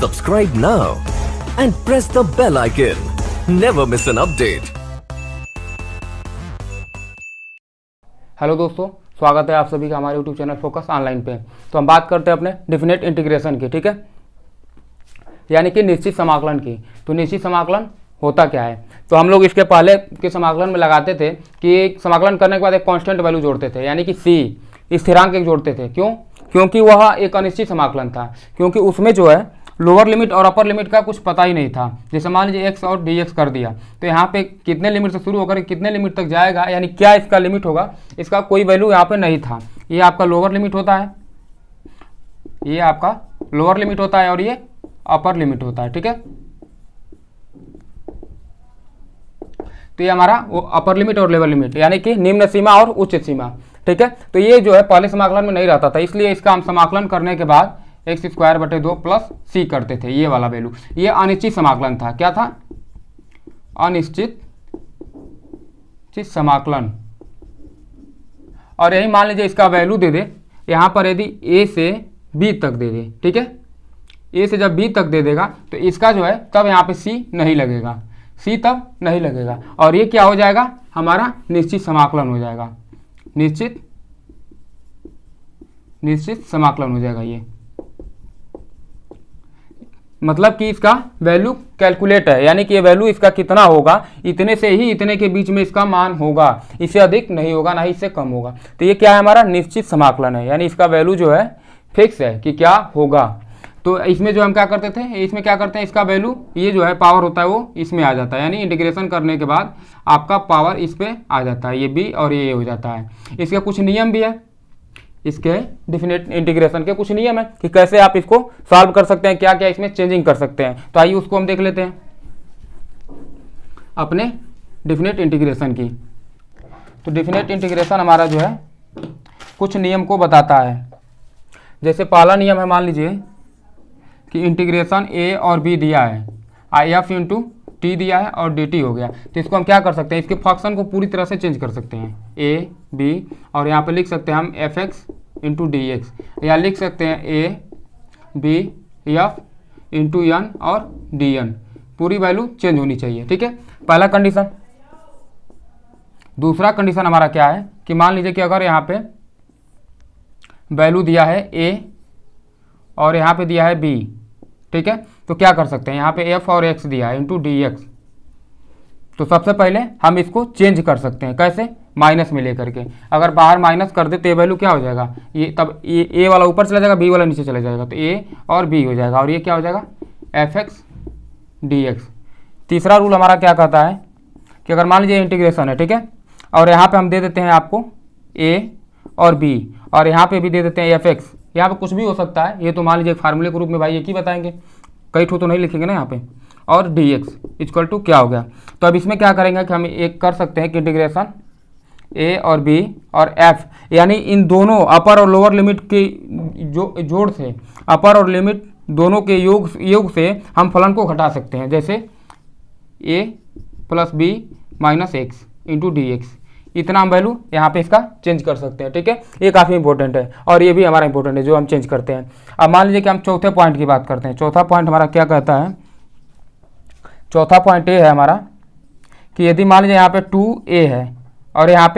Subscribe now and press the bell icon. Never miss an update. Hello दोस्तों, स्वागत है आप सभी का हमारे YouTube चैनल फोकस ऑनलाइन पे। तो हम बात करते हैं अपने डेफिनेट इंटीग्रेशन की, ठीक है, यानी कि निश्चित समाकलन की। तो निश्चित समाकलन होता क्या है? तो हम लोग इसके पहले के समाकलन में लगाते थे कि समाकलन करने के बाद एक कांस्टेंट वैल्यू जोड़ते थे, यानी कि c स्थिरांक एक जोड़ते थे। क्यों? क्योंकि वह एक अनिश्चित समाकलन था, क्योंकि उसमें जो है लोअर लिमिट और अपर लिमिट का कुछ पता ही नहीं था। जैसे मान लीजिए x और dx कर दिया, तो यहाँ पे कितने लिमिट से शुरू होकर कितने लिमिट तक जाएगा, यानी क्या इसका लिमिट होगा, इसका कोई वैल्यू यहाँ पे नहीं था। ये आपका लोअर लिमिट होता है, ये आपका लोअर लिमिट होता है और ये अपर लिमिट होता है, ठीक है। तो ये हमारा वो अपर लिमिट और लोअर लिमिट, यानी कि निम्न सीमा और उच्च सीमा, ठीक है। तो ये जो है पहले समाकलन में नहीं रहता था, इसलिए इसका हम समाकलन करने के बाद x² 2 + c करते थे, ये वाला वैल्यू। ये अनिश्चित समाकलन था। क्या था? अनिश्चित समाकलन। और यही मान लीजिए इसका वैल्यू दे दे, यहाँ पर यदि a से b तक दे दे, ठीक है, a से जब b तक दे देगा तो इसका जो है तब यहाँ पे c नहीं लगेगा, c तब नहीं लगेगा, और ये क्या हो जाएगा, हमारा निश्चित समाकलन हो जाएगा, निश्चित समाकलन हो जाएगा। ये मतलब कि इसका वैल्यू कैलकुलेट है, यानी कि ये वैल्यू इसका कितना होगा, इतने से ही इतने के बीच में इसका मान होगा, इससे अधिक नहीं होगा, ना ही इससे कम होगा। तो ये क्या है, हमारा निश्चित समाकलन है, यानी इसका वैल्यू जो है फिक्स है कि क्या होगा। तो इसमें जो हम क्या करते थे, इसमें क्या करते हैं, इसका वैल्यू ये जो है पावर होता है वो इसमें आ जाता है, यानी इंटीग्रेशन करने के बाद आपका पावर इस पे आ जाता है, ये b और ये हो जाता है। इसके कुछ नियम भी है, इसके डेफिनेट इंटीग्रेशन के कुछ नियम है कि कैसे आप इसको सॉल्व कर सकते हैं, क्या क्या इसमें चेंजिंग कर सकते हैं। तो आइए उसको हम देख लेते हैं अपने डेफिनेट इंटीग्रेशन की। तो डेफिनेट इंटीग्रेशन हमारा जो है कुछ नियम को बताता है। जैसे पहला नियम है, मान लीजिए कि इंटीग्रेशन a और b दिया है, f × t दिया है और dt हो गया। तो इसको हम क्या कर सकते हैं, इसके फंक्शन को पूरी तरह से चेंज कर सकते हैं, a b, और यहाँ पे लिख सकते हैं हम fx × dx, या लिख सकते हैं a b f × n और dn, पूरी वैल्यू चेंज होनी चाहिए, ठीक है, पहला कंडीशन। दूसरा कंडीशन हमारा क्या है कि मान लीजिए कि अगर यहाँ पे वैल्यू दिया है a और यहाँ पे दिया है b, ठीक है, तो क्या कर सकते हैं, यहाँ पे f और x दिया है × dx। तो सबसे पहले हम इसको चेंज कर सकते हैं, कैसे, माइनस में लेकर के। अगर बाहर माइनस कर दे तो ये वैल्यू क्या हो जाएगा, ये तब ये a वाला ऊपर चला जाएगा, b वाला नीचे चला जाएगा, तो a और b हो जाएगा, और ये क्या हो जाएगा, fx dx। तीसरा रूल हमारा क्या कहता है कि अगर मान लीजिए इंटीग्रेशन है, ठीक है, और यहाँ पे हम दे देते हैं आपको a और b, और यहाँ पे भी दे देते हैं fx, यहाँ पे कुछ भी हो सकता है, ये तो मान लीजिए फार्मूले के रूप में भाई एक ही बताएंगे, कई ठो तो नहीं लिखेंगे ना यहाँ पे, और dx इक्वल टू क्या हो गया। तो अब इसमें क्या करेंगे कि हम एक कर सकते हैं कि इंटीग्रेशन a और b और f, यानी इन दोनों अपर और लोअर लिमिट के जोड़ से, अपर और लिमिट दोनों के योग से हम फलन को घटा सकते हैं। जैसे a + b - x × dx, इतना हम वैल्यू यहाँ पे इसका चेंज कर सकते हैं, ठीक है। ये काफ़ी इंपॉर्टेंट है और ये भी हमारा इंपॉर्टेंट है जो हम चेंज करते हैं। अब मान लीजिए कि हम चौथे पॉइंट की बात करते हैं। चौथा पॉइंट हमारा क्या कहता है, चौथा पॉइंट ये है हमारा कि यदि मान लीजिए यहाँ पे 2a है और यहाँ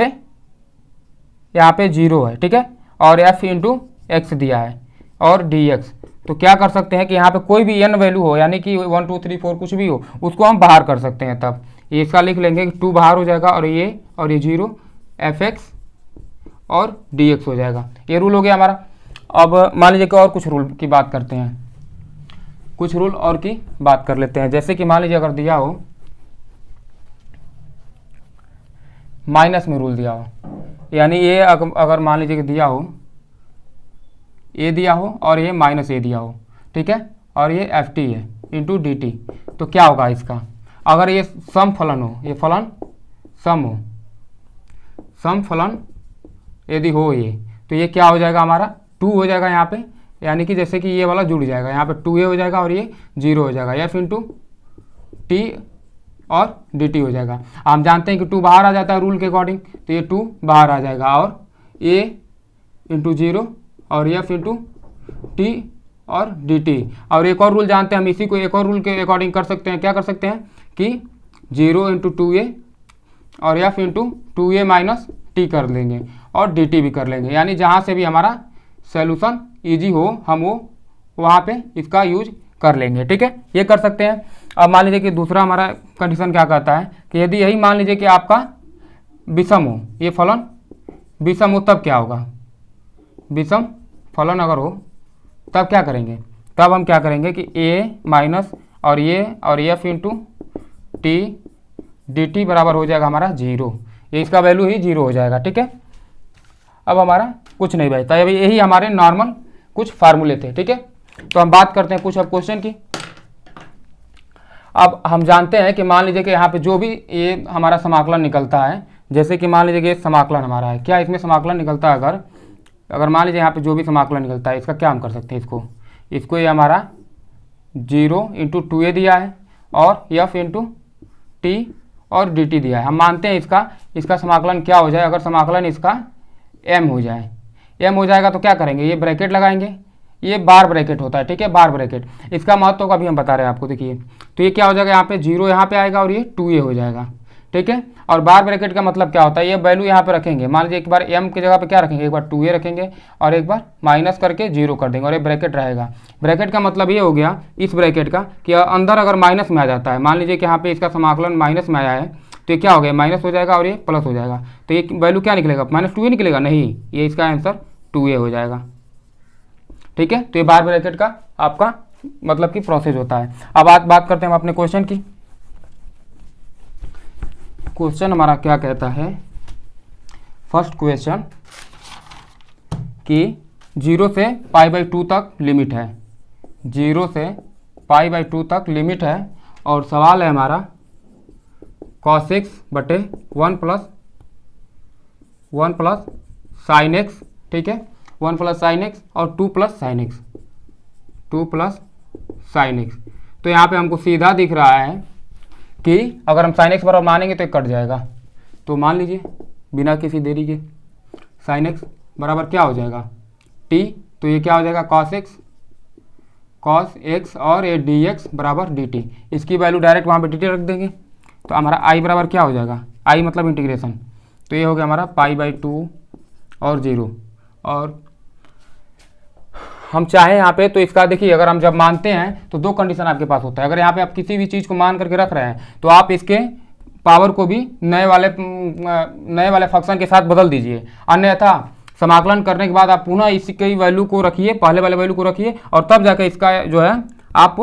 पे 0 है, ठीक है, और f × x दिया है और dx, तो क्या कर सकते हैं कि यहाँ पे कोई भी n वैल्यू हो, यानी कि 1 2 3 4 कुछ भी हो, उसको हम बाहर कर सकते हैं। तब ये इसका लिख लेंगे कि 2 बाहर हो जाएगा और ये 0 fx और dx हो जाएगा। ये रूल हो गया हमारा। अब मान लीजिए कि और कुछ रूल की बात करते हैं, कुछ रूल और की बात कर लेते हैं। जैसे कि मान लीजिए अगर दिया हो माइनस में रूल दिया हो, यानी ये अगर मान लीजिए कि दिया हो a दिया हो और ये -a दिया हो, ठीक है, और ये ft है × dt, तो क्या होगा इसका, अगर ये सम फलन हो, ये फलन सम हो, सम फलन यदि हो ये, तो ये क्या हो जाएगा, हमारा 2 हो जाएगा यहाँ पे, यानी कि जैसे कि ये वाला जुड़ जाएगा, यहाँ पे 2a हो जाएगा और ये 0 हो जाएगा, f × t और dt हो जाएगा। हम जानते हैं कि 2 बाहर आ जाता है रूल के अकॉर्डिंग, तो ये 2 बाहर आ जाएगा, और a × 0 और f × t और dt। और एक और रूल जानते हैं हम, इसी को एक और रूल के अकॉर्डिंग कर सकते हैं। क्या कर सकते हैं कि 0 इंटू 2a और f into 2a minus T कर लेंगे और dt भी कर लेंगे, यानी जहाँ से भी हमारा सोल्यूशन ईजी हो हम वो वहाँ पे इसका यूज कर लेंगे। ठीक है, ये कर सकते हैं। अब मान लीजिए कि दूसरा हमारा कंडीशन क्या कहता है कि यदि यही मान लीजिए कि आपका विषम हो, ये फलन विषम हो, तब क्या होगा? विषम फलन अगर हो तब क्या करेंगे? तब हम क्या करेंगे कि a माइनस और f into T D T बराबर हो जाएगा हमारा 0। ये इसका वैल्यू ही 0 हो जाएगा। ठीक है, अब हमारा कुछ नहीं बचता। अभी यही हमारे नॉर्मल कुछ फार्मूले थे। ठीक है, तो हम बात करते हैं कुछ अब क्वेश्चन की। अब हम जानते हैं कि मान लीजिए कि यहाँ पे जो भी ये हमारा समाकलन निकलता है, जैसे कि मान लीजिए कि समाकलन हमारा है, क्या इसमें समाकलन निकलता है? अगर मान लीजिए यहाँ पे जो भी समाकलन निकलता है, इसका क्या हम कर सकते हैं? इसको ये हमारा 0 इंटू 2a दिया है और f इंटू टी और dt दिया है। हम मानते हैं इसका समाकलन क्या हो जाए? अगर समाकलन इसका m हो जाए, m हो जाएगा तो क्या करेंगे? ये ब्रैकेट लगाएंगे, ये बार ब्रैकेट होता है। ठीक है, बार ब्रैकेट, इसका महत्व का भी हम बता रहे हैं आपको। देखिए तो ये क्या हो जाएगा, यहाँ पे 0 यहाँ पे आएगा और ये 2a हो जाएगा। ठीक है, और बार ब्रैकेट का मतलब क्या होता है? ये वैल्यू यहाँ पे रखेंगे, मान लीजिए एक बार m की जगह पे क्या रखेंगे? एक बार 2a रखेंगे और एक बार माइनस करके 0 कर देंगे और ये ब्रैकेट रहेगा। ब्रैकेट का मतलब ये हो गया इस ब्रैकेट का कि अंदर अगर माइनस में आ जाता है, मान लीजिए कि यहाँ पे इसका समाकलन माइनस में आया है, तो ये क्या हो गया? माइनस हो जाएगा और ये प्लस हो जाएगा। तो ये वैल्यू क्या निकलेगा? -2a निकलेगा? नहीं, ये इसका आंसर 2a हो जाएगा। ठीक है, तो ये बार ब्रैकेट का आपका मतलब कि प्रोसेस होता है। अब बात करते हैं हम अपने क्वेश्चन की। क्वेश्चन हमारा क्या कहता है? फर्स्ट क्वेश्चन कि 0 से π/2 तक लिमिट है, 0 से π/2 तक लिमिट है और सवाल है हमारा cos x बटे 1 प्लस sin x। ठीक है, 1 प्लस sin x और 2 plus sin x, 2 plus sin x। तो यहाँ पे हमको सीधा दिख रहा है कि अगर हम sin x बराबर मानेंगे तो ये कट जाएगा। तो मान लीजिए बिना किसी देरी के sin x बराबर क्या हो जाएगा? t। तो ये क्या हो जाएगा? cos x और ये dx बराबर dt। इसकी वैल्यू डायरेक्ट वहाँ पे dt रख देंगे तो हमारा i बराबर क्या हो जाएगा? i मतलब इंटीग्रेशन। तो ये हो गया हमारा π/2 और 0। और हम चाहें यहाँ पे तो इसका देखिए, अगर हम जब मानते हैं तो 2 कंडीशन आपके पास होता है। अगर यहाँ पे आप किसी भी चीज़ को मान करके रख रहे हैं तो आप इसके पावर को भी नए वाले फंक्शन के साथ बदल दीजिए, अन्यथा समाकलन करने के बाद आप पुनः इसकी वैल्यू को रखिए, पहले वाले वैल्यू को रखिए और तब जाकर इसका जो है आप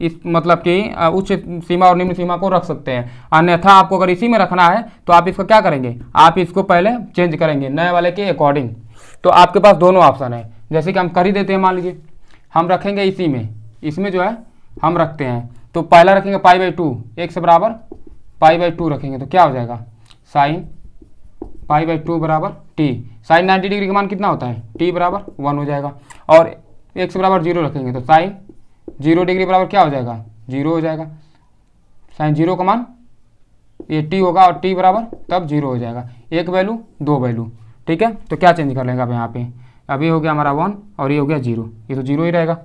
इस मतलब कि उच्च सीमा और निम्न सीमा को रख सकते हैं। अन्यथा आपको अगर इसी में रखना है तो आप इसको क्या करेंगे? आप इसको पहले चेंज करेंगे नए वाले के अकॉर्डिंग। तो आपके पास दोनों ऑप्शन है, जैसे कि हम कर ही देते हैं। मान लीजिए हम रखेंगे इसमें जो है हम रखते हैं, तो पहला रखेंगे π/2, x बराबर π/2 रखेंगे तो क्या हो जाएगा? sin π/2 बराबर t। sin 90 डिग्री का मान कितना होता है? t बराबर 1 हो जाएगा। और x बराबर 0 रखेंगे तो sin 0 डिग्री बराबर क्या हो जाएगा? 0 हो जाएगा। sin 0 का मान ये t होगा और t बराबर तब 0 हो जाएगा। एक वैल्यू 2 वैल्यू। ठीक है, तो क्या चेंज कर लेंगे अब यहाँ पे? अभी हो गया हमारा 1 और ये हो गया 0, ये तो 0 ही रहेगा।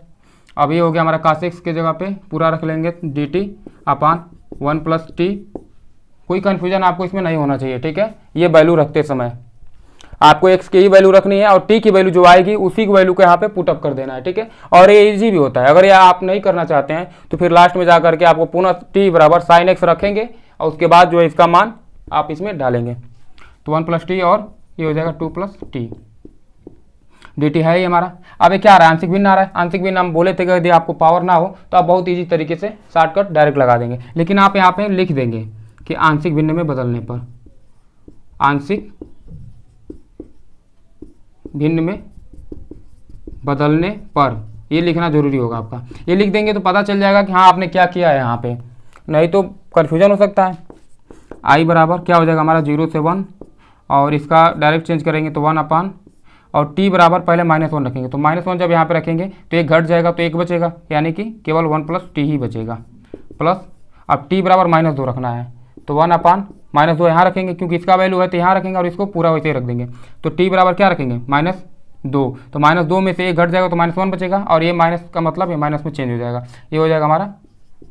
अब ये हो गया हमारा cos x के जगह पे पूरा रख लेंगे dt अपान 1 प्लस t। कोई कन्फ्यूजन आपको इसमें नहीं होना चाहिए। ठीक है, ये वैल्यू रखते समय आपको x की ही वैल्यू रखनी है और t की वैल्यू जो आएगी उसी की वैल्यू को यहाँ पे पुटअप कर देना है। ठीक है, और ये इजी भी होता है। अगर ये आप नहीं करना चाहते हैं तो फिर लास्ट में जा करके आपको पुनः t बराबर sin x रखेंगे और उसके बाद जो है इसका मान आप इसमें डालेंगे तो 1 प्लस टी और ये हो जाएगा 2 प्लस टी। dt है ही हमारा। अब ये क्या आ रहा है? आंशिक भिन्न आ रहा है। आंशिक भिन्न हम बोले थे कि यदि आपको पावर ना हो तो आप बहुत ईजी तरीके से शॉर्टकट डायरेक्ट लगा देंगे, लेकिन आप यहाँ पे लिख देंगे कि आंशिक भिन्न में बदलने पर, आंशिक भिन्न में बदलने पर, ये लिखना जरूरी होगा आपका। ये लिख देंगे तो पता चल जाएगा कि हाँ आपने क्या किया है यहाँ पे, नहीं तो कन्फ्यूजन हो सकता है। i बराबर क्या हो जाएगा हमारा? 0 से 1 और इसका डायरेक्ट चेंज करेंगे तो 1 अपान और t बराबर पहले -1 रखेंगे तो -1 जब यहाँ पे रखेंगे तो एक घट जाएगा तो एक बचेगा, यानी कि केवल 1 प्लस t ही बचेगा। प्लस अब t बराबर -2 रखना है तो 1 अपान -2 यहाँ रखेंगे क्योंकि इसका वैल्यू है तो यहाँ रखेंगे और इसको पूरा वैसे ही रख देंगे। तो t बराबर क्या रखेंगे? 2, तो -2 में से 1 घट जाएगा तो -1 बचेगा, और ये माइनस का मतलब ये माइनस में चेंज हो जाएगा, ये हो जाएगा हमारा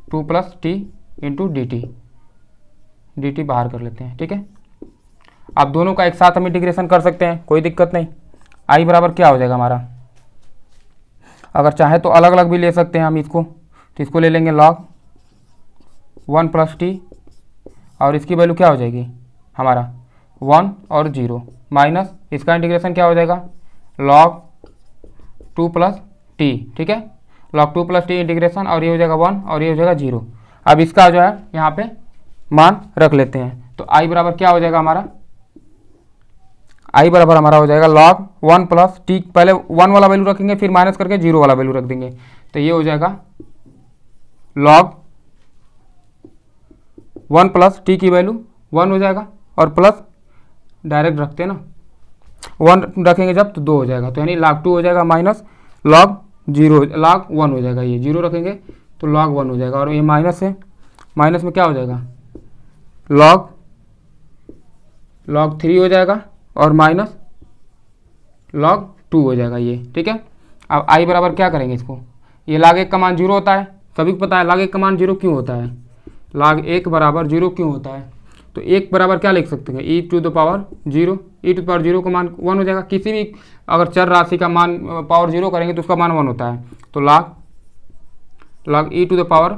2 + t इंटू डी टी बाहर कर लेते हैं। ठीक है, अब दोनों का एक साथ हम इंटीग्रेशन कर सकते हैं, कोई दिक्कत नहीं। आई बराबर क्या हो जाएगा हमारा, अगर चाहे तो अलग अलग भी ले सकते हैं हम इसको, तो इसको ले लेंगे log 1 + t, और इसकी वैल्यू क्या हो जाएगी हमारा 1 और 0, माइनस इसका इंटीग्रेशन क्या हो जाएगा log 2 + t। ठीक है, log 2 + t इंटीग्रेशन, और ये हो जाएगा 1 और ये हो जाएगा 0। अब इसका जो है यहाँ पे मान रख लेते हैं, तो आई बराबर क्या हो जाएगा हमारा, आई बराबर हमारा हो जाएगा log 1 + t, पहले 1 वाला वैल्यू रखेंगे फिर माइनस करके 0 वाला वैल्यू रख देंगे, तो ये हो जाएगा log 1 + t की वैल्यू 1 हो जाएगा, और प्लस डायरेक्ट रखते हैं ना, 1 रखेंगे जब तो 2 हो जाएगा, तो यानी log 2 हो जाएगा माइनस log 0 log 1 हो जाएगा, ये 0 रखेंगे तो log 1 हो जाएगा, और ये माइनस है, माइनस में क्या हो जाएगा log 3 हो जाएगा, और माइनस log 2 हो जाएगा ये। ठीक है, अब आई बराबर क्या करेंगे इसको, ये log 1 का मान 0 होता है, सभी को पता है log 1 का मान 0 क्यों होता है, log 1 बराबर 0 क्यों होता है, तो 1 बराबर क्या लिख सकते हैं e to the power 0, e to the power 0 का मान 1 हो जाएगा, किसी भी अगर चर राशि का मान पावर 0 करेंगे तो उसका मान 1 होता है, तो log e to the power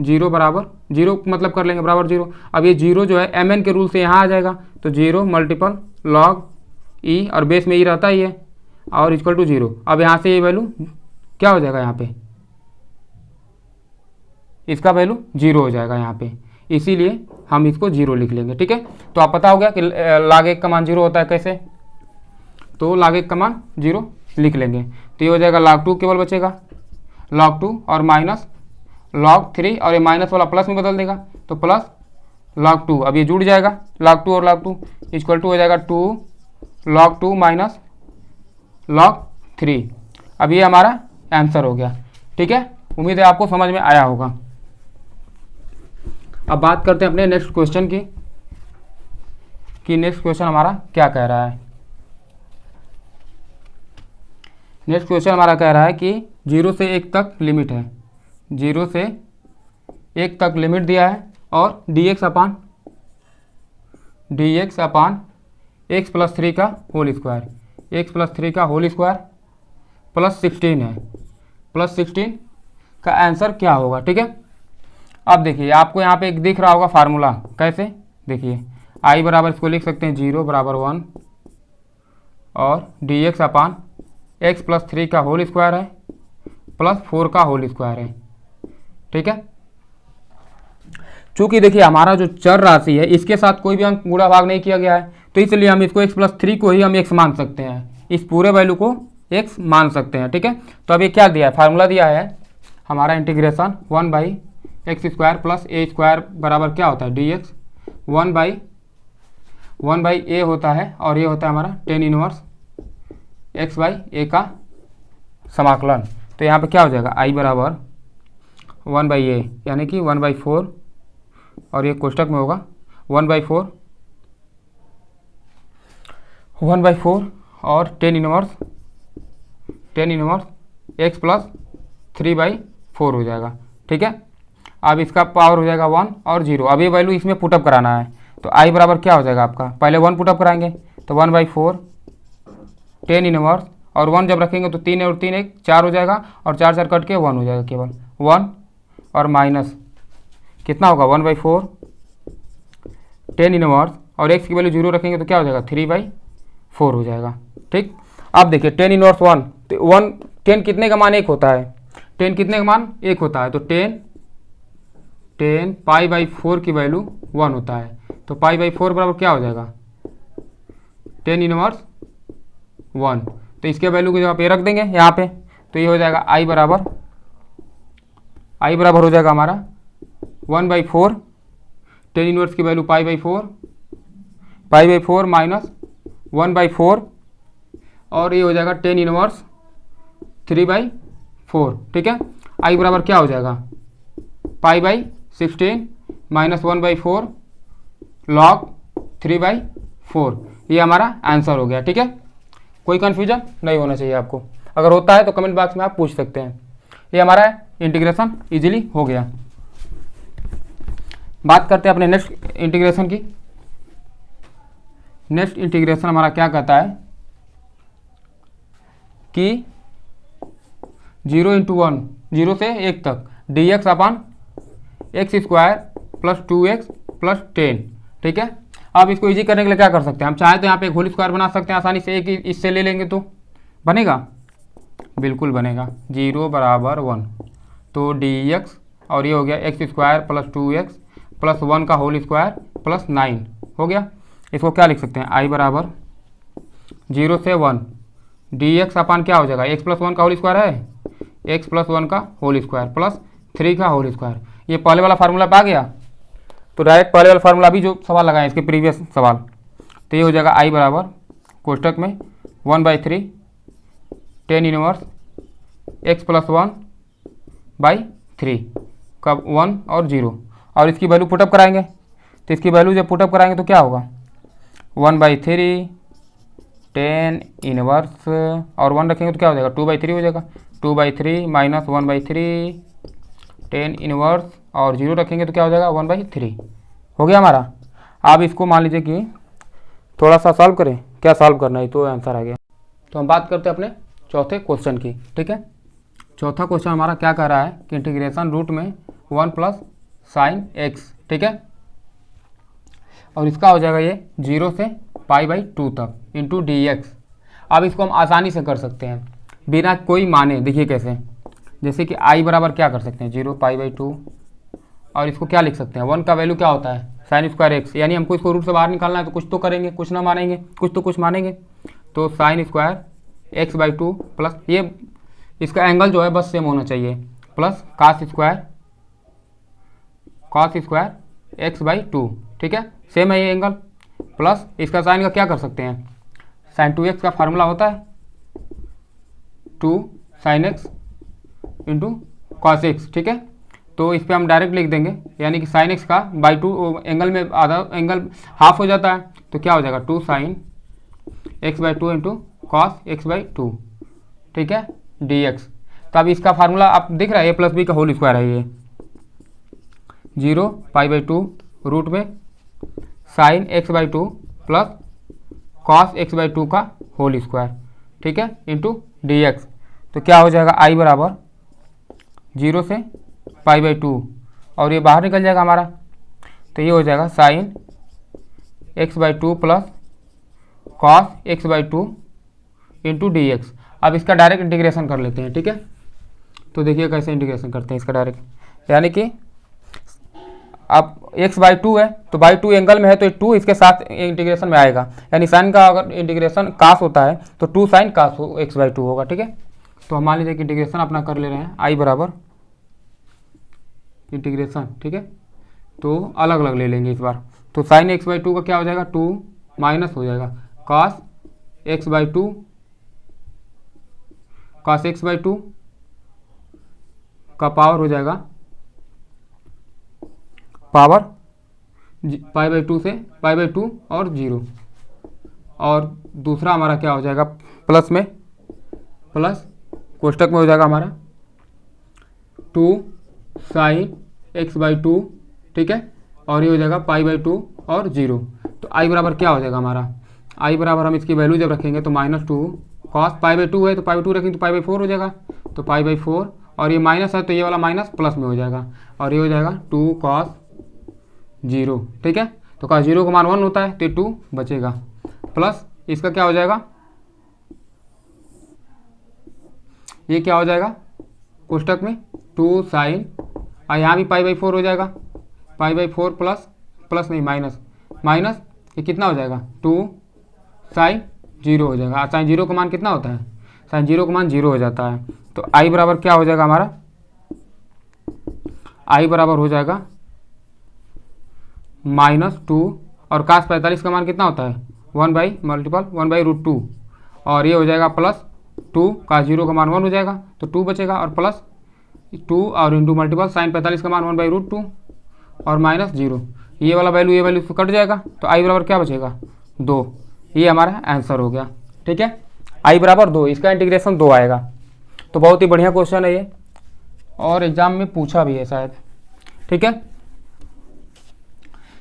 0 बराबर 0 मतलब कर लेंगे बराबर 0। अब ये 0 जो है mn के रूल से यहाँ आ जाएगा, तो 0 × log e, और बेस में e रहता ही है, और इक्वल टू 0। अब यहाँ से ये वैल्यू क्या हो जाएगा, यहाँ पे इसका वैल्यू 0 हो जाएगा यहाँ पे, इसीलिए हम इसको 0 लिख लेंगे। ठीक है, तो आप पता हो गया कि log 1 का मान 0 होता है कैसे, तो log 1 का मान 0 लिख लेंगे, तो ये हो जाएगा log 2 केवल बचेगा, log 2 और माइनस log 3, और ये माइनस वाला प्लस में बदल देगा, तो प्लस log 2, अब ये जुड़ जाएगा log 2 और log 2 इक्वल टू हो जाएगा 2 log 2 माइनस log 3। अब ये हमारा आंसर हो गया। ठीक है, उम्मीद है आपको समझ में आया होगा। अब बात करते हैं अपने नेक्स्ट क्वेश्चन की, कि नेक्स्ट क्वेश्चन हमारा क्या कह रहा है। नेक्स्ट क्वेश्चन हमारा कह रहा है कि 0 से 1 तक लिमिट है, 0 से 1 तक लिमिट दिया है, और dx अपान x + 3 का होल स्क्वायर, x + 3 का होल स्क्वायर प्लस 16 है, प्लस 16 का आंसर क्या होगा। ठीक है, अब देखिए आपको यहाँ पे एक दिख रहा होगा फार्मूला, कैसे देखिए i बराबर इसको लिख सकते हैं 0 बराबर 1, और dx अपान x + 3 का होल स्क्वायर है प्लस 4 का होल स्क्वायर है। ठीक है, चूंकि देखिए हमारा जो चर राशि है इसके साथ कोई भी अंक गुणा भाग नहीं किया गया है, तो इसलिए हम इसको x + 3 को ही हम x मान सकते हैं, इस पूरे वैल्यू को x मान सकते हैं। ठीक है, तो अब ये क्या दिया है, फार्मूला दिया है हमारा इंटीग्रेशन 1/x² + a² बराबर क्या होता है dx, 1/a होता है, और ये होता है हमारा tan 1 x/a का समाकलन। तो यहाँ पे क्या हो जाएगा i बराबर 1/a, यानी कि 1/4, और ये कोष्टक में होगा 1/4 और tan 1 x + 3/4 हो जाएगा। ठीक है, अब इसका पावर हो जाएगा 1 और 0। अब ये वैल्यू इसमें पुटअप कराना है, तो i बराबर क्या हो जाएगा आपका, पहले 1 पुटअप कराएंगे तो 1/4 tan 1, और 1 जब रखेंगे तो 3 और 3 1 4 हो जाएगा, और 4 4 कट के 1 हो जाएगा, केवल 1 और माइनस कितना होगा 1/4 tan 1, और x की वैल्यू 0 रखेंगे तो क्या हो जाएगा 3/4 हो जाएगा। ठीक, अब देखिए tan 1 1, तो 1 tan कितने का मान 1 होता है, tan कितने का मान 1 होता है, तो tan π/4 की वैल्यू 1 होता है, तो π/4 बराबर क्या हो जाएगा tan 1 1, तो इसके वैल्यू को जब आप ये रख देंगे यहाँ पे, तो ये हो जाएगा i बराबर हो जाएगा हमारा 1/4 tan 1 की वैल्यू π/4 माइनस 1/4, और ये हो जाएगा tan 1 3/4। ठीक है, i बराबर क्या हो जाएगा π/16 माइनस 1/4 log 3/4, ये हमारा आंसर हो गया। ठीक है, कोई कन्फ्यूजन नहीं होना चाहिए आपको, अगर होता है तो कमेंट बॉक्स में आप पूछ सकते हैं। ये हमारा इंटीग्रेशन इजीली हो गया। बात करते हैं अपने नेक्स्ट इंटीग्रेशन की। नेक्स्ट इंटीग्रेशन हमारा क्या कहता है कि 0 × 1 0 से 1 तक dx अपान x² + 2x + 10, ठीक है। अब इसको इजी करने के लिए क्या कर सकते हैं, हम चाहे तो यहाँ पे एक होल स्क्वायर बना सकते हैं आसानी से, एक इससे ले लेंगे तो बनेगा, बिल्कुल बनेगा। 0 = 1 तो dx और ये हो गया x² + 2x + 1 का होल स्क्वायर + 9 हो गया। इसको क्या लिख सकते हैं, i = 0 से 1 dx अपान क्या हो जाएगा, x + 1 का होल स्क्वायर है, x + 1 का होल स्क्वायर + 3 का होल स्क्वायर। ये पहले वाला फार्मूला आ गया, तो डायरेक्ट पहले वाला फार्मूला भी जो सवाल लगाए इसके प्रीवियस सवाल, तो ये हो जाएगा i = कोष्टक में 1/3 tan 1 x + 1/3 कब 1 और 0, और इसकी वैल्यू पुटअप कराएंगे, तो इसकी वैल्यू जब पुटअप कराएंगे तो क्या होगा 1/3 tan 1 और 1 रखेंगे तो क्या हो जाएगा 2/3 हो जाएगा, 2/3 - 1/3 tan 1 और 0 रखेंगे तो क्या हो जाएगा 1/3 हो गया हमारा। अब इसको मान लीजिए कि थोड़ा सा सॉल्व करें, क्या सॉल्व करना है तो आंसर आ गया। तो हम बात करते हैं अपने चौथे क्वेश्चन की, ठीक है। चौथा क्वेश्चन हमारा क्या कह रहा है कि इंटीग्रेशन रूट में 1 + sin x, ठीक है, और इसका हो जाएगा ये 0 से π/2 तक इंटू dx। अब इसको हम आसानी से कर सकते हैं बिना कोई माने, देखिए कैसे, जैसे कि i बराबर क्या कर सकते हैं 0 π/2, और इसको क्या लिख सकते हैं 1 का वैल्यू क्या होता है sin² x, यानी हमको इसको रूट से बाहर निकालना है तो कुछ तो करेंगे, कुछ ना मानेंगे, कुछ तो कुछ मानेंगे, तो sin² x/2 प्लस ये इसका एंगल जो है बस सेम होना चाहिए, प्लस cos² x/2, ठीक है, सेम है ये एंगल, प्लस इसका साइन का क्या कर सकते हैं sin 2x का फार्मूला होता है 2 sin x × cos x, ठीक है, तो इस पर हम डायरेक्ट लिख देंगे, यानी कि sin x का /2 एंगल में आधा एंगल हाफ हो जाता है, तो क्या हो जाएगा 2 sin x/2 × cos x/2, ठीक है, dx। तो अब इसका फार्मूला आप दिख रहा है a + b का होल स्क्वायर है ये 0 π/2 रूट में sin x/2 plus cos x/2 का होल स्क्वायर, ठीक है, इंटू dx। तो क्या हो जाएगा i = 0 से π/2 और ये बाहर निकल जाएगा हमारा, तो ये हो जाएगा sin x/2 plus cos x/2 into dx। अब इसका डायरेक्ट इंटीग्रेशन कर लेते हैं, ठीक है, तो देखिए कैसे इंटीग्रेशन करते हैं इसका डायरेक्ट, यानी कि अब x/2 है तो /2 एंगल में है तो 2 इसके साथ इंटीग्रेशन में आएगा, यानी साइन का अगर इंटीग्रेशन कास होता है तो 2 sin cos x/2 होगा, ठीक है। तो हम मान लीजिए कि इंटीग्रेशन अपना कर ले रहे हैं i बराबर इंटीग्रेशन, ठीक है, तो अलग अलग ले लेंगे इस बार, तो sin x/2 का क्या हो जाएगा 2 माइनस हो जाएगा cos x/2 का पावर हो जाएगा पावर π/2 से π/2 और 0, और दूसरा हमारा क्या हो जाएगा प्लस में, प्लस कोष्टक में हो जाएगा हमारा 2 sin x/2, ठीक है, और ये हो जाएगा π/2 और 0। तो i बराबर क्या हो जाएगा हमारा, i बराबर हम इसकी वैल्यू जब रखेंगे तो -2 cos π/2 है तो π/2 रखेंगे तो π/4 हो जाएगा, तो π/4 और ये माइनस है तो ये वाला माइनस प्लस में हो जाएगा, और ये हो जाएगा 2 cos 0, ठीक है, तो cos 0 का मान 1 होता है तो 2 बचेगा, प्लस इसका क्या हो जाएगा, ये क्या हो जाएगा कोष्टक में 2 sin, और यहाँ भी π/4 हो जाएगा, π/4 प्लस नहीं माइनस ये कितना हो जाएगा 2 sin 0 हो जाएगा। sin 0 का मान कितना होता है, sin 0 का मान 0 हो जाता है, तो i बराबर क्या हो जाएगा हमारा, i बराबर हो जाएगा -2 और cos 45 का मान कितना होता है 1/√2, और ये हो जाएगा प्लस 2 cos 0 का मान 1 हो जाएगा तो 2 बचेगा, और प्लस 2 और इंटू मल्टीपल sin 45 का मान 1/√2 और -0, ये वाला वैल्यू ये वैल्यू कट जाएगा, तो i बराबर क्या बचेगा 2। ये हमारा आंसर हो गया, ठीक है। आई बराबर 2, इसका इंटीग्रेशन 2 आएगा। तो बहुत ही बढ़िया क्वेश्चन है ये, और एग्जाम में पूछा भी है शायद। ठीक है,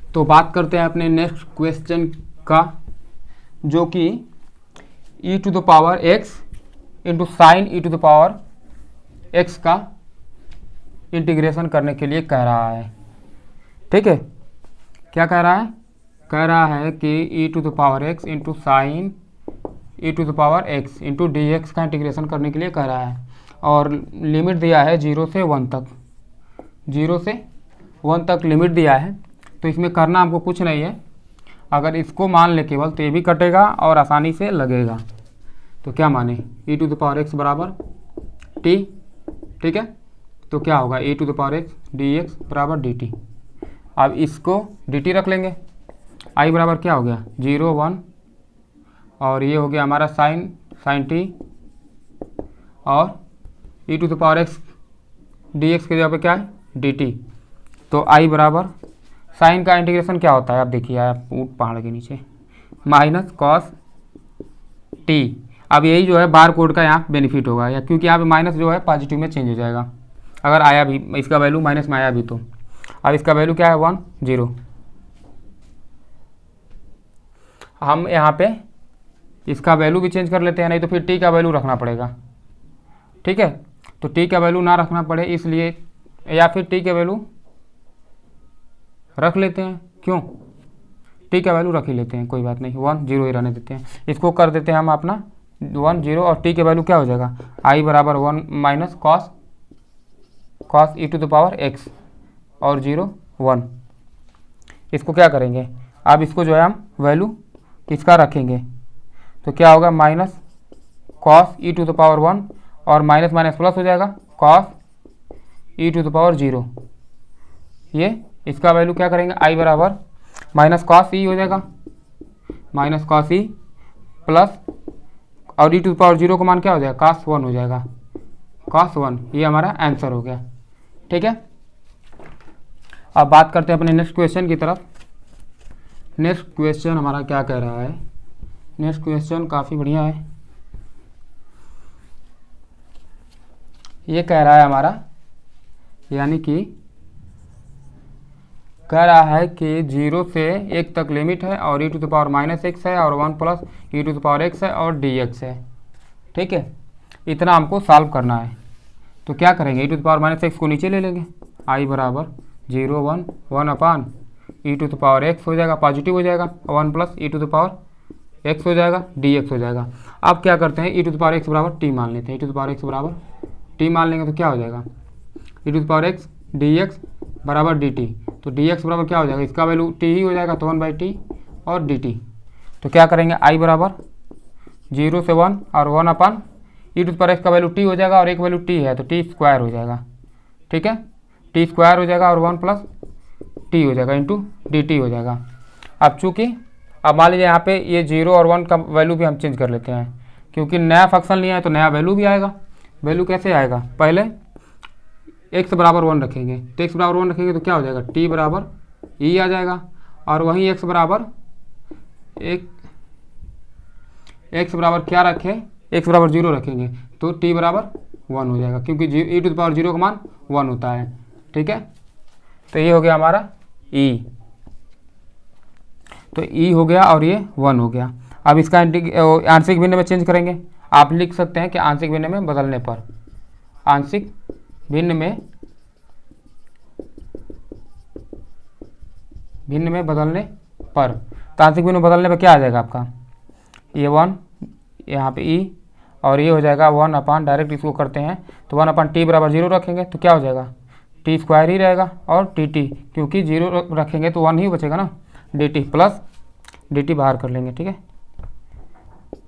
तो बात करते हैं अपने नेक्स्ट क्वेश्चन का, जो कि e to the power x into sine e to the power x का इंटीग्रेशन करने के लिए कह रहा है। ठीक है, क्या कह रहा है? कह रहा है कि e to the power x into sine e to the power x into D X का इंटीग्रेशन करने के लिए कह रहा है, और लिमिट दिया है 0 से 1 तक, 0 से 1 तक लिमिट दिया है। तो इसमें करना हमको कुछ नहीं है, अगर इसको मान ले केवल तो ये भी कटेगा और आसानी से लगेगा। तो क्या माने, e to the power x बराबर t। ठीक है, तो क्या होगा, e to the power x dx बराबर dt। अब इसको dt रख लेंगे, i बराबर क्या हो गया 0 1, और ये हो गया हमारा साइन t, और e to the power x dx के जगह पे क्या है dt। तो i बराबर साइन का इंटीग्रेशन क्या होता है, आप देखिए आप ऊट पहाड़ के नीचे, माइनस कॉस टी। अब यही जो है बार कोड का यहाँ बेनिफिट होगा, या क्योंकि यहाँ पे माइनस जो है पॉजिटिव में चेंज हो जाएगा, अगर आया भी इसका वैल्यू माइनस में आया भी तो। अब इसका वैल्यू क्या है 1 0। हम यहाँ पे इसका वैल्यू भी चेंज कर लेते हैं, नहीं तो फिर टी का वैल्यू रखना पड़ेगा। ठीक है, तो टी का वैल्यू ना रखना पड़े इसलिए, या फिर टी का वैल्यू रख लेते हैं, क्यों, टी का वैल्यू रख ही लेते हैं, कोई बात नहीं, 1 0 ही रहने देते हैं। इसको कर देते हैं हम अपना 1 0, और टी के वैल्यू क्या हो जाएगा, आई बराबर 1 minus cos E to the power x और 0 1। इसको क्या करेंगे, अब इसको जो है हम वैल्यू किसका रखेंगे, तो क्या होगा minus cos E to the power 1, और माइनस माइनस प्लस हो जाएगा cos E to the power 0। ये इसका वैल्यू क्या करेंगे, आई बराबर माइनस कॉस ई हो जाएगा, माइनस कॉस ई प्लस, और ई टू द पावर 0 का मान क्या हो जाएगा कॉस 1 हो जाएगा, कॉस 1। ये हमारा आंसर हो गया। ठीक है, अब बात करते हैं अपने नेक्स्ट क्वेश्चन की तरफ। नेक्स्ट क्वेश्चन हमारा क्या कह रहा है, नेक्स्ट क्वेश्चन काफ़ी बढ़िया है। ये कह रहा है हमारा, यानी कि कह रहा है कि 0 से 1 तक लिमिट है, और e to the power minus x है, और 1 plus e to the power x है, और dx है। ठीक है, इतना हमको सॉल्व करना है। तो क्या करेंगे, e to the power minus x को नीचे ले लेंगे, i बराबर 0 1 1 upon e to the power x हो जाएगा, पॉजिटिव हो जाएगा, 1 plus e to the power x हो जाएगा, dx हो जाएगा। अब क्या करते हैं, e to the power x बराबर t मान लेते हैं, e to the power x बराबर t मान लेंगे तो क्या हो जाएगा, e to the power x dx बराबर dt। तो dx बराबर क्या हो जाएगा, इसका वैल्यू t ही हो जाएगा, तो 1/t और dt। तो क्या करेंगे, i बराबर 0 से 1 और 1 upon e to the power x का वैल्यू t हो जाएगा, और एक वैल्यू t है तो t स्क्वायर हो जाएगा। ठीक है, t स्क्वायर हो जाएगा, और 1 प्लस t हो जाएगा इंटू dt हो जाएगा। अब चूँकि अब मान लीजिए यहाँ पे ये 0 और 1 का वैल्यू भी हम चेंज कर लेते हैं, क्योंकि नया फंक्शन लिया है तो नया वैल्यू भी आएगा। वैल्यू कैसे आएगा, पहले x बराबर 1 रखेंगे, तो x बराबर 1 रखेंगे तो क्या हो जाएगा, t बराबर e आ जाएगा, और वहीं x बराबर क्या रखें, x बराबर 0 रखेंगे तो t बराबर 1 हो जाएगा, क्योंकि e टू द पावर 0 का मान 1 होता है। ठीक है, तो ये हो गया हमारा e, तो e हो गया और ये 1 हो गया। अब इसका आंशिक भिन्न में चेंज करेंगे, आप लिख सकते हैं कि आंशिक भिन्न में बदलने पर, आंशिक भिन्न में बदलने पर, तो आंशिक भिन्न में बदलने पर क्या आ जाएगा आपका, ये 1 यहाँ पे e, और ये हो जाएगा 1 अपान, डायरेक्ट इसको करते हैं तो 1 अपान t बराबर 0 रखेंगे तो क्या हो जाएगा, t स्क्वायर ही रहेगा, और dt क्योंकि 0 रखेंगे तो 1 ही बचेगा ना, dt प्लस dt बाहर कर लेंगे। ठीक है,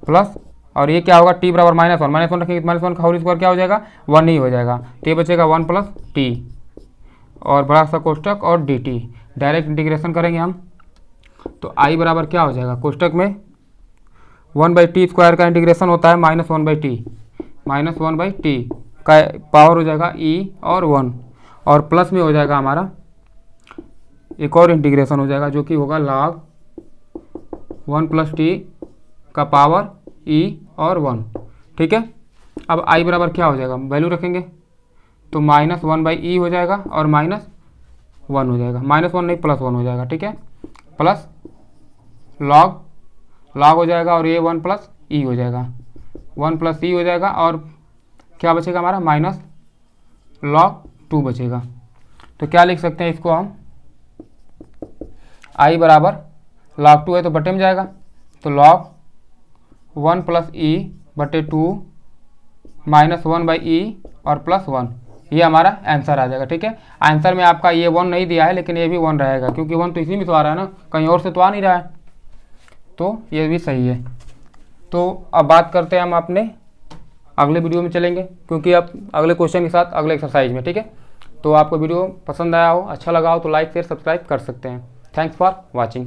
प्लस, और ये क्या होगा, t बराबर -1, -1 रखेंगे तो -1 का होल स्क्वायर क्या हो जाएगा 1 ही हो जाएगा, तो ये बचेगा 1 प्लस t, और बड़ा सा कोष्टक और dt, डायरेक्ट इंटीग्रेशन करेंगे हम तो i बराबर क्या हो जाएगा, कोष्टक में 1/t स्क्वायर का इंटीग्रेशन होता है -1/t, -1/t का पावर हो जाएगा e और 1, और प्लस में हो जाएगा हमारा एक और इंटीग्रेशन हो जाएगा जो कि होगा log 1 + t का पावर ई और 1, ठीक है। अब आई बराबर क्या हो जाएगा, वैल्यू रखेंगे तो -1/e हो जाएगा और -1 हो जाएगा, -1 नहीं +1 हो जाएगा, ठीक है। प्लस लॉग हो जाएगा और ये 1 + e हो जाएगा, 1 + e हो जाएगा और क्या बचेगा हमारा -log2 बचेगा। तो क्या लिख सकते हैं इसको हम, i बराबर log2 है तो बटे में जाएगा, तो log 1 + e/2 -1/e और +1, ये हमारा आंसर आ जाएगा, ठीक है। आंसर में आपका ये 1 नहीं दिया है लेकिन ये भी 1 रहेगा, क्योंकि 1 तो इसी में तो आ रहा है ना, कहीं और से तो आ नहीं रहा है, तो ये भी सही है। तो अब बात करते हैं हम अपने अगले वीडियो में चलेंगे, क्योंकि अब अगले क्वेश्चन के साथ अगले एक्सरसाइज में, ठीक है। तो आपको वीडियो पसंद आया हो, अच्छा लगा हो तो लाइक शेयर सब्सक्राइब कर सकते हैं। Thanks for watching.